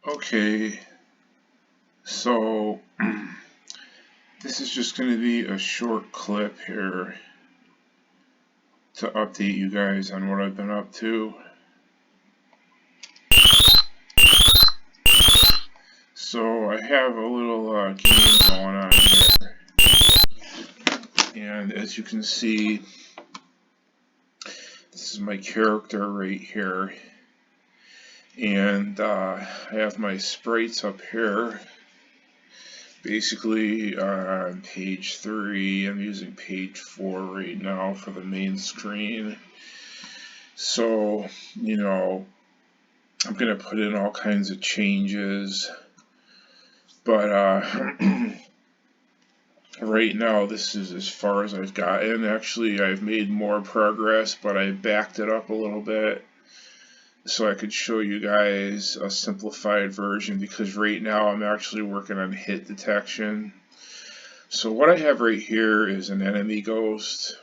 Okay, so this is just going to be a short clip here to update you guys on what I've been up to. So I have a little game going on here, and as you can see, this is my character right here, and I have my sprites up here. Basically, on page 3, I'm using page 4 right now for the main screen. So, I'm going to put in all kinds of changes, but right now this is as far as I've gotten. Actually, I've made more progress, but I backed it up a little bit so I could show you guys a simplified version, because right now I'm actually working on hit detection. So what I have right here is an enemy ghost,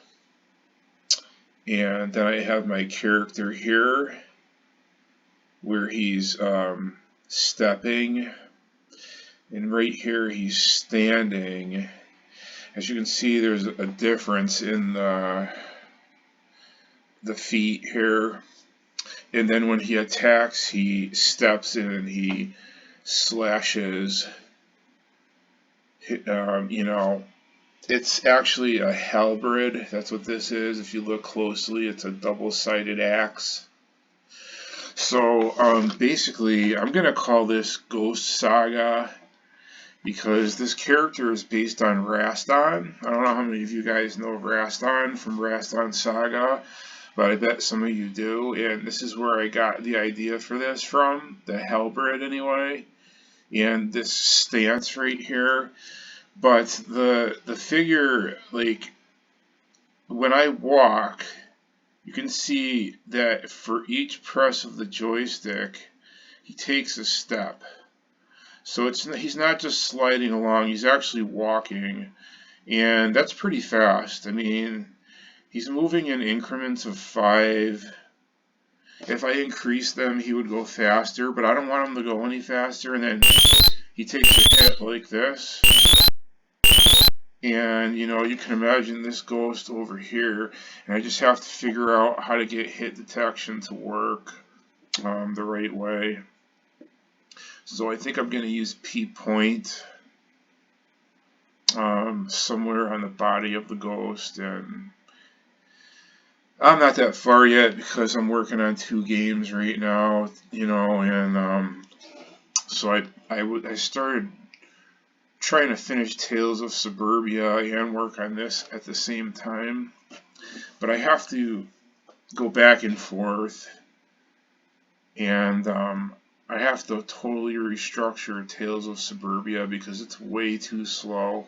and then I have my character here where he's stepping, and right here he's standing. As you can see, there's a difference in the feet here, and then when he attacks, he steps in and he slashes. It's actually a halberd. That's what this is. If you look closely, it's a double-sided axe. So basically, I'm gonna call this Ghost Saga because this character is based on Raston. I don't know how many of you guys know Raston from Raston Saga, but I bet some of you do. And this is where I got the idea for this from, the halberd anyway, and this stance right here. But the figure, like, when I walk, you can see that for each press of the joystick, he takes a step. So he's not just sliding along, he's actually walking, and that's pretty fast. I mean, he's moving in increments of 5. If I increase them, he would go faster, but I don't want him to go any faster. And then he takes a hit like this. And you can imagine this ghost over here, and I just have to figure out how to get hit detection to work the right way. So I think I'm going to use P-point somewhere on the body of the ghost, and I'm not that far yet because I'm working on 2 games right now, and so I started trying to finish Tales of Suburbia and work on this at the same time, but I have to go back and forth, and I have to totally restructure Tales of Suburbia because it's way too slow.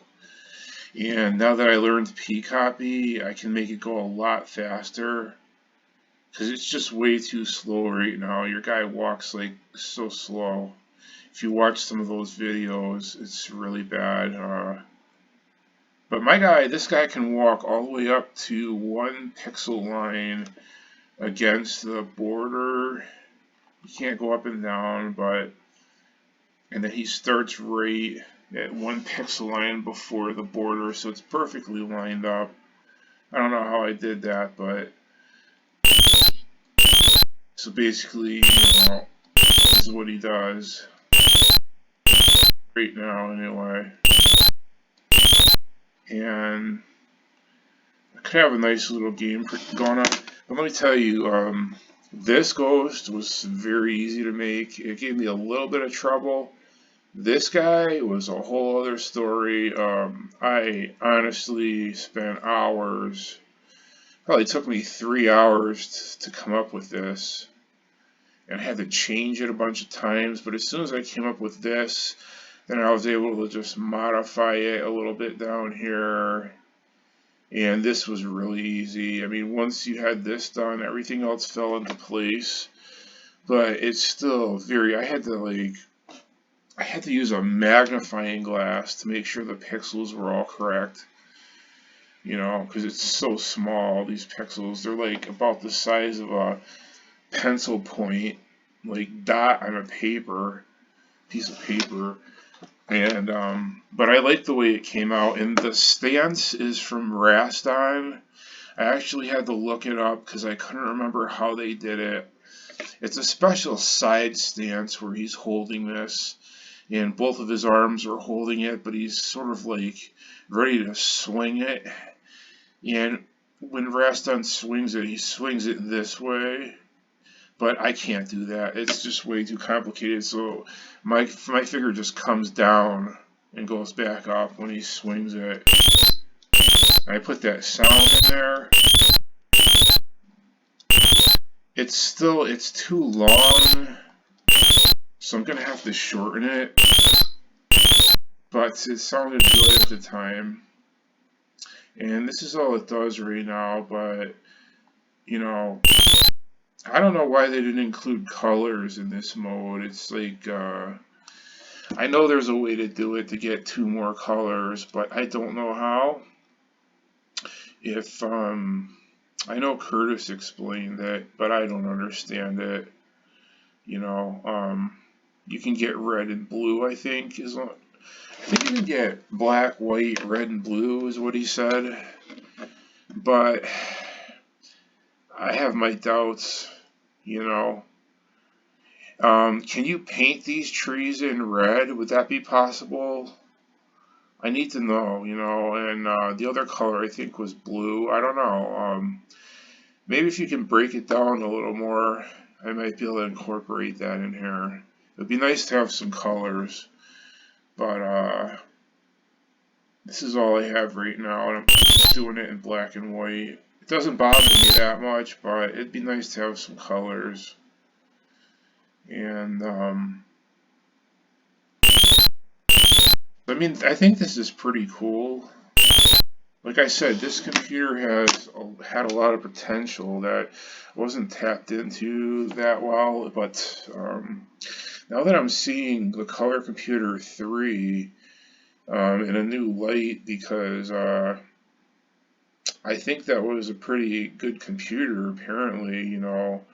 And now that I learned P-copy, I can make it go a lot faster, because it's just way too slow right now. Your guy walks like so slow. If you watch some of those videos, it's really bad. But this guy can walk all the way up to 1 pixel line against the border. He can't go up and down, and then he starts right at 1 pixel line before the border, so it's perfectly lined up. I don't know how I did that, but so basically, this is what he does right now anyway. And I could have a nice little game going on, but let me tell you, this ghost was very easy to make. It gave me a little bit of trouble. This guy was a whole other story. I honestly spent hours. Probably took me 3 hours to come up with this, and I had to change it a bunch of times. But as soon as I came up with this, then I was able to just modify it a little bit down here, and this was really easy. I mean, once you had this done, everything else fell into place. But it's still I had to use a magnifying glass to make sure the pixels were all correct. Because it's so small, these pixels. They're like about the size of a pencil point, like dot on a paper. piece of paper. And but I like the way it came out, and the stance is from Raston. I actually had to look it up because I couldn't remember how they did it. It's a special side stance where he's holding this, and both of his arms are holding it, but he's sort of like ready to swing it. And when Raston swings it, he swings it this way. But I can't do that. It's just way too complicated. So my finger just comes down and goes back up when he swings it. I put that sound in there. It's too long, so I'm gonna have to shorten it. But it sounded good at the time. And this is all it does right now, but you know, I don't know why they didn't include colors in this mode. It's like, I know there's a way to do it to get 2 more colors, but I don't know how. If, I know Curtis explained it, but I don't understand it. You know, you can get red and blue, I think. I think you can get black, white, red, and blue is what he said. But I have my doubts, you know. Can you paint these trees in red? Would that be possible? I need to know, you know, and the other color I think was blue. I don't know. Maybe if you can break it down a little more, I might be able to incorporate that in here. It would be nice to have some colors, but this is all I have right now, and I'm just doing it in black and white. It doesn't bother me that much, but it'd be nice to have some colors. And, I mean, I think this is pretty cool. Like I said, this computer had a lot of potential that wasn't tapped into that well, but now that I'm seeing the Color Computer 3 in a new light, because I think that was a pretty good computer, apparently, you know.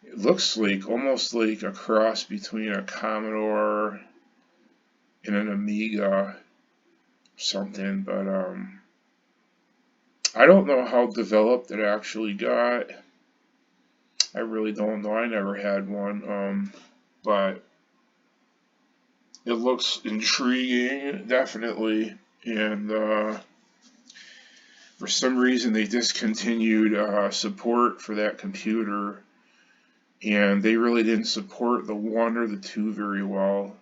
It looks like almost like a cross between a Commodore and an Amiga or something, but I don't know how developed it actually got. I really don't know. I never had one, but it looks intriguing, definitely. And for some reason, they discontinued support for that computer, and they really didn't support the 1 or the 2 very well.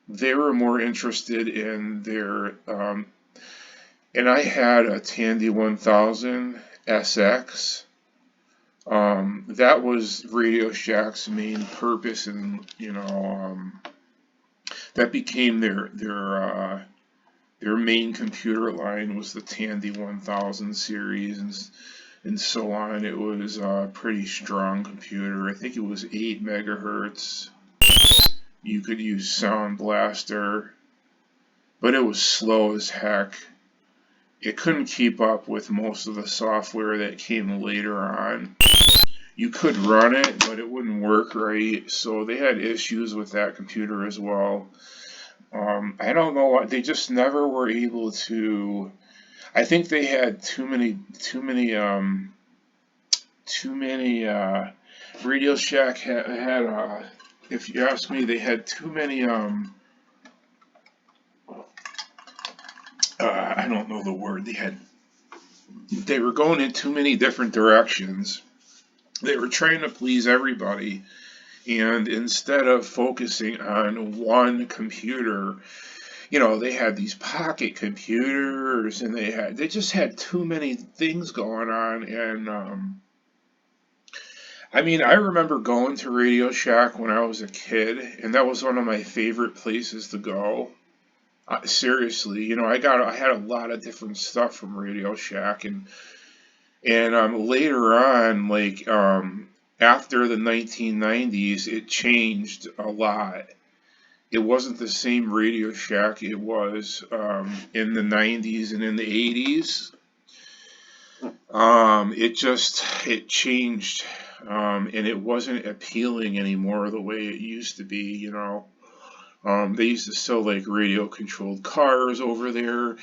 They were more interested in their and I had a Tandy 1000 SX. That was Radio Shack's main purpose, and you know, that became their main computer line was the Tandy 1000 series, and so on. It was a pretty strong computer. I think it was 8 megahertz. You could use Sound Blaster, but it was slow as heck. It couldn't keep up with most of the software that came later on. You could run it, but it wouldn't work right, so they had issues with that computer as well. I don't know why, they just never were able to. I think they had too many Radio Shack had if you ask me, they had too many I don't know the word. They were going in too many different directions. They were trying to please everybody, and instead of focusing on one computer, you know, they had these pocket computers, and they just had too many things going on. And I mean, I remember going to Radio Shack when I was a kid, and that was one of my favorite places to go. Seriously, you know, I had a lot of different stuff from Radio Shack, and later on, like after the 1990s, it changed a lot. It wasn't the same Radio Shack it was in the 90s and in the 80s. It changed and it wasn't appealing anymore the way it used to be, you know. They used to sell like radio controlled cars over there,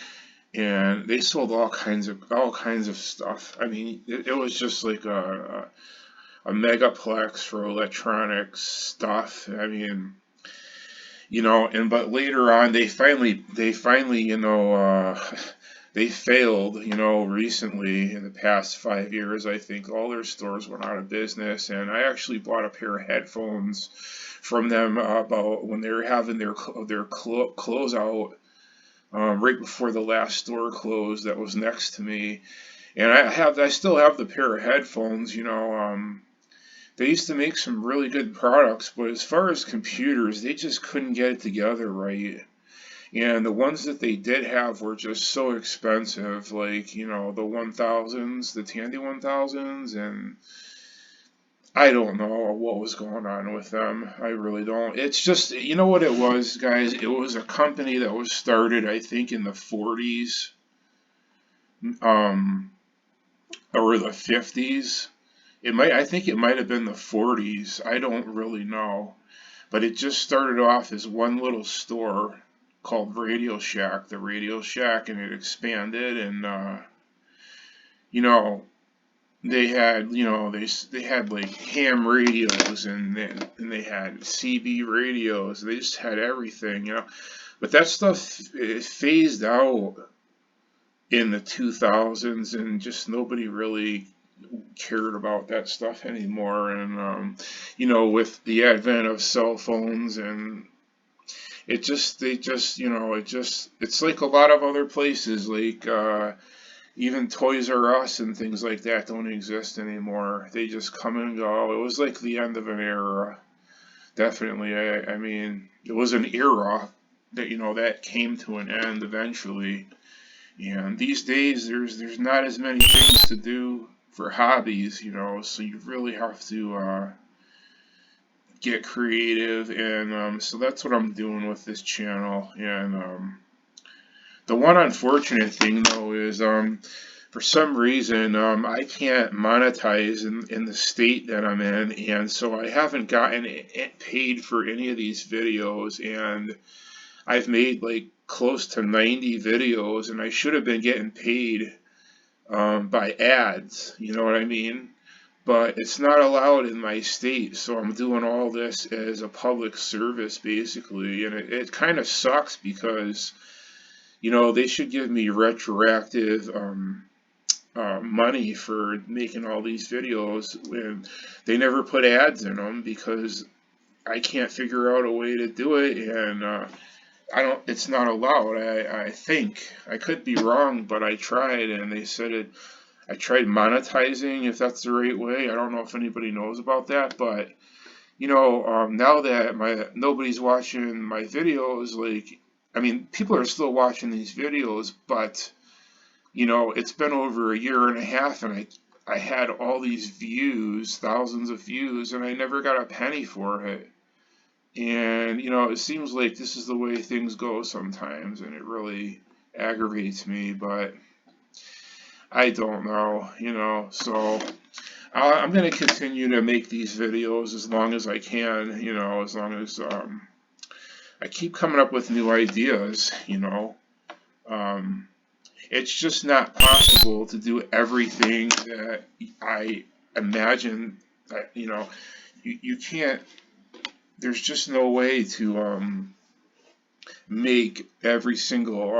and they sold all kinds of stuff. I mean, it was just like a megaplex for electronics stuff. I mean, you know, and but later on they finally, you know, they failed, you know, recently in the past 5 years. I think all their stores went out of business, and I actually bought a pair of headphones from them about when they were having their closeout, right before the last store closed that was next to me. And I still have the pair of headphones, you know. They used to make some really good products, but as far as computers, they just couldn't get it together right. And the ones that they did have were just so expensive, like, you know, the 1000s, the Tandy 1000s, and I don't know what was going on with them. I really don't. It's just, you know what it was, guys? It was a company that was started, I think, in the 40s, um, or the 50s. I think it might have been the 40s. I don't really know. But it just started off as one little store called Radio Shack, the Radio Shack, and it expanded, and you know, they had like ham radios, and they had CB radios. They just had everything, you know. But that stuff, it phased out in the 2000s, and just nobody really cared about that stuff anymore. And you know, with the advent of cell phones, and you know, it's like a lot of other places, like even Toys R Us and things like that don't exist anymore. They just come and go. It was like the end of an era. Definitely. I mean, it was an era that, you know, that came to an end eventually. And these days, there's not as many things to do for hobbies, you know, so you really have to get creative, and so that's what I'm doing with this channel. And the one unfortunate thing though is for some reason I can't monetize in the state that I'm in, and so I haven't gotten it paid for any of these videos, and I've made like close to 90 videos, and I should have been getting paid by ads, you know what I mean? But it's not allowed in my state, so I'm doing all this as a public service basically, and it kind of sucks because, you know, they should give me retroactive money for making all these videos, and they never put ads in them because I can't figure out a way to do it, and I don't. It's not allowed. I think I could be wrong, but I tried, and they said it. I tried monetizing, if that's the right way. I don't know if anybody knows about that, but you know, now that nobody's watching my videos, like, I mean, people are still watching these videos, but you know, it's been over a year and a half, and I had all these views, thousands of views, and I never got a penny for it. And you know, it seems like this is the way things go sometimes, and it really aggravates me, but I don't know, you know. So I'm going to continue to make these videos as long as I can, you know, as long as I keep coming up with new ideas, you know. Um, it's just not possible to do everything that I imagine that, you know, you can't, there's just no way to make every single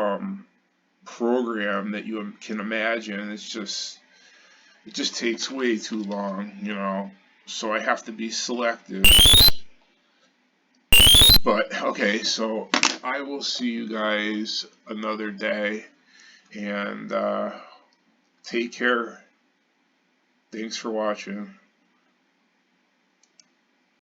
program that you can imagine. It just takes way too long, you know. So I have to be selective. But okay, so I will see you guys another day, and take care. Thanks for watching.